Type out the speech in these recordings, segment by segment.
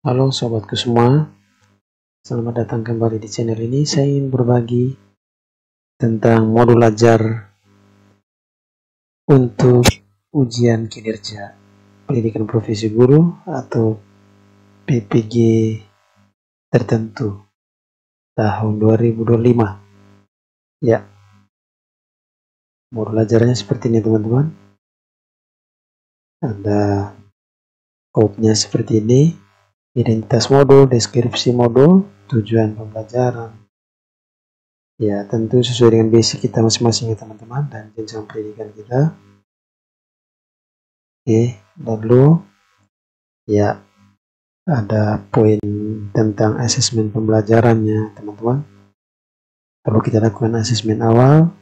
Halo sobatku semua, selamat datang kembali di channel ini. Saya ingin berbagi tentang modul ajar untuk ujian kinerja pendidikan profesi guru atau PPG tertentu tahun 2025. Ya, modul ajarnya seperti ini teman-teman. Ada outnya seperti ini. Identitas modul, deskripsi modul, tujuan pembelajaran. Ya, tentu sesuai dengan basic kita masing-masing ya teman-teman dan jenjang pendidikan kita. Oke, lalu ya ada poin tentang asesmen pembelajarannya teman-teman. Kalau kita lakukan asesmen awal,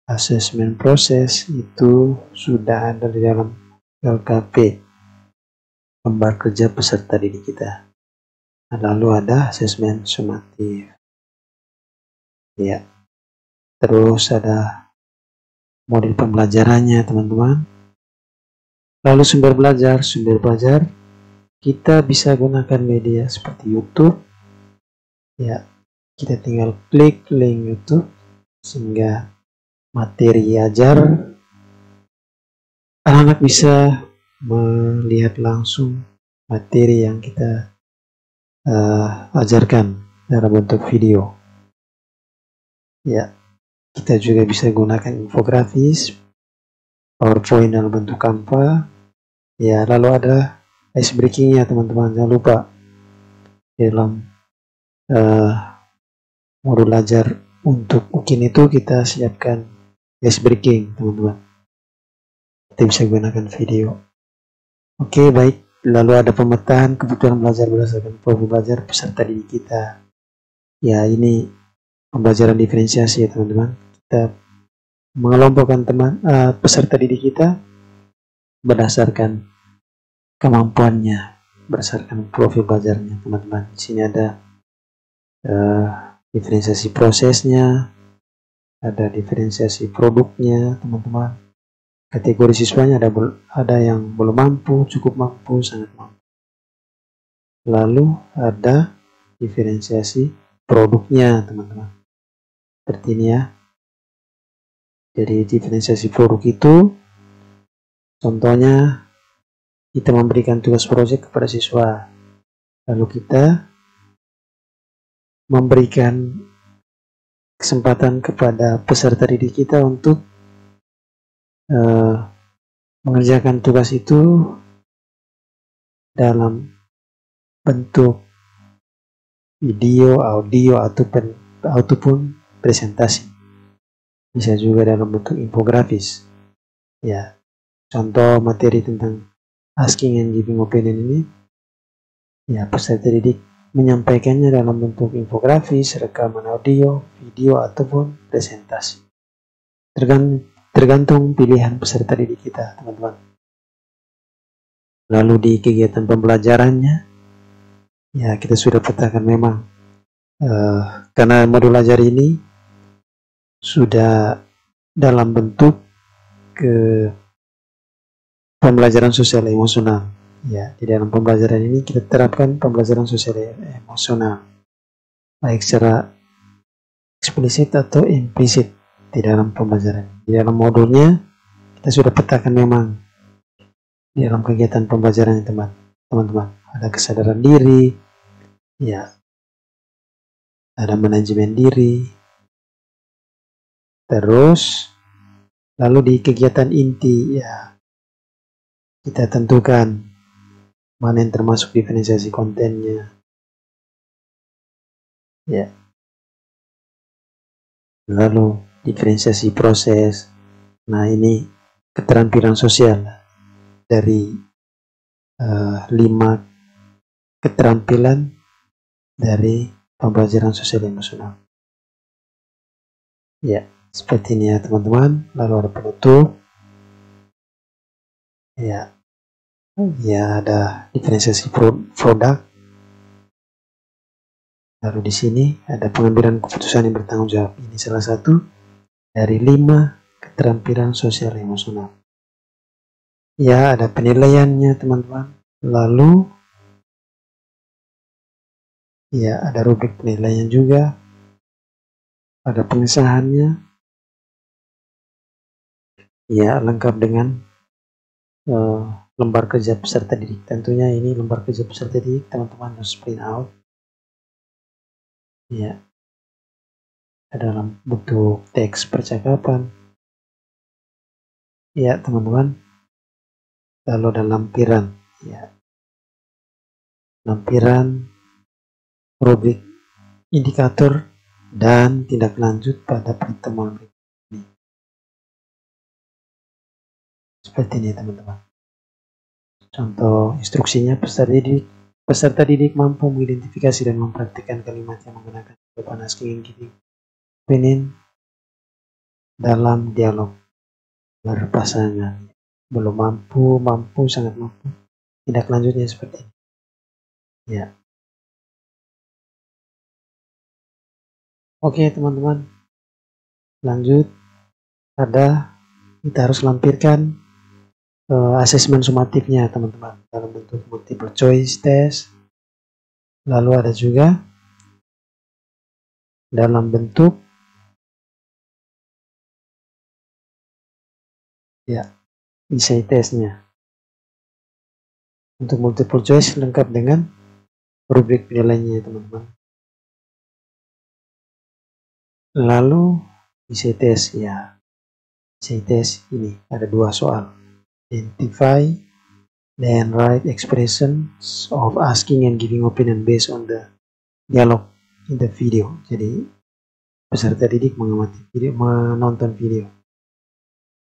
asesmen proses itu sudah ada di dalam LKP, lembar kerja peserta didik kita. Nah, lalu ada asesmen sumatif. Ya, terus ada model pembelajarannya teman-teman. Lalu sumber belajar kita bisa gunakan media seperti YouTube. Ya, kita tinggal klik link YouTube sehingga materi ajar anak-anak bisa melihat langsung materi yang kita ajarkan dalam bentuk video. Ya, kita juga bisa gunakan infografis, PowerPoint dalam bentuk Canva. Ya, lalu ada ice breakingnya teman-teman. Jangan lupa dalam modul ajar untuk UKIN itu kita siapkan ice breaking teman-teman. Kita bisa gunakan video. Oke, baik. Lalu ada pemetaan kebutuhan belajar berdasarkan profil belajar peserta didik kita. Ya, ini pembelajaran diferensiasi ya teman-teman. Kita mengelompokkan peserta didik kita berdasarkan kemampuannya, berdasarkan profil belajarnya teman-teman. Di sini ada diferensiasi prosesnya, ada diferensiasi produknya teman-teman. Kategori siswanya ada yang belum mampu, cukup mampu, sangat mampu. Lalu ada diferensiasi produknya teman-teman. Seperti ini ya. Jadi diferensiasi produk itu contohnya kita memberikan tugas proyek kepada siswa. Lalu kita memberikan kesempatan kepada peserta didik kita untuk mengerjakan tugas itu dalam bentuk video, audio, ataupun presentasi. Bisa juga dalam bentuk infografis. Ya, contoh materi tentang asking and giving opinion ini, ya peserta didik menyampaikannya dalam bentuk infografis, rekaman audio, video, ataupun presentasi. Tergantung pilihan peserta didik kita, teman-teman. Lalu di kegiatan pembelajarannya, ya kita sudah petakan memang karena modul ajar ini sudah dalam bentuk pembelajaran sosial emosional. Ya, di dalam pembelajaran ini kita terapkan pembelajaran sosial emosional, baik secara eksplisit atau implisit di dalam pembelajaran. Di dalam modulnya kita sudah petakan memang di dalam kegiatan pembelajaran teman-teman. Ada kesadaran diri, ya, ada manajemen diri. Terus lalu di kegiatan inti, ya kita tentukan mana yang termasuk diferensiasi kontennya. Ya. Lalu diferensiasi proses. Nah, ini keterampilan sosial dari 5 keterampilan dari pembelajaran sosial emosional. Ya, seperti ini ya teman-teman. Lalu ada penutup. Ya, ada diferensiasi produk. Lalu di sini ada pengambilan keputusan yang bertanggung jawab. Ini salah satu dari 5 keterampilan sosial emosional. Ya, ada penilaiannya teman-teman. Lalu Ya, ada rubrik penilaian juga, ada pengesahannya. Ya, lengkap dengan lembar kerja peserta didik. Tentunya ini lembar kerja peserta didik, teman-teman harus print out. Ya, dalam bentuk teks percakapan. Ya, teman-teman. Lalu ada lampiran. Ya, lampiran, rubrik, indikator, dan tindak lanjut pada pertemuan ini. Seperti ini, teman-teman. Contoh instruksinya, peserta didik mampu mengidentifikasi dan mempraktikkan kalimat yang menggunakan jawaban asking and giving opinion dalam dialog berpasangan. Belum mampu, mampu, sangat mampu. Tindak lanjutnya seperti ini. Ya. Oke, teman-teman. Lanjut. Kita harus lampirkan asesmen sumatifnya, teman-teman, dalam bentuk multiple choice test. Lalu ada juga dalam bentuk essay testnya. Untuk multiple choice lengkap dengan rubrik penilaiannya, teman-teman. Lalu essay test, ya. Essay test ini ada 2 soal. Identify and write expressions of asking and giving opinion based on the dialogue in the video. Jadi peserta didik mengamati video, menonton video.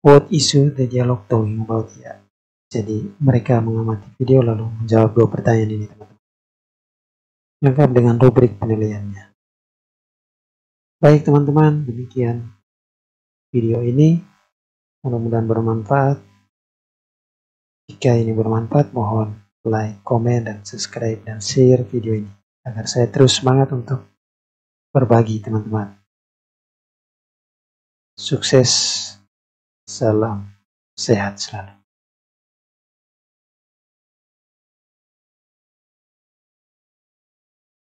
What issue the dialogue talking about, ya. Jadi mereka mengamati video lalu menjawab 2 pertanyaan ini, teman-teman. Lengkap dengan rubrik penilaiannya. Baik, teman-teman, demikian video ini. Mudah-mudahan bermanfaat. Jika ini bermanfaat, mohon like, komen, dan subscribe, dan share video ini agar saya terus semangat untuk berbagi, teman-teman. Sukses, salam sehat selalu.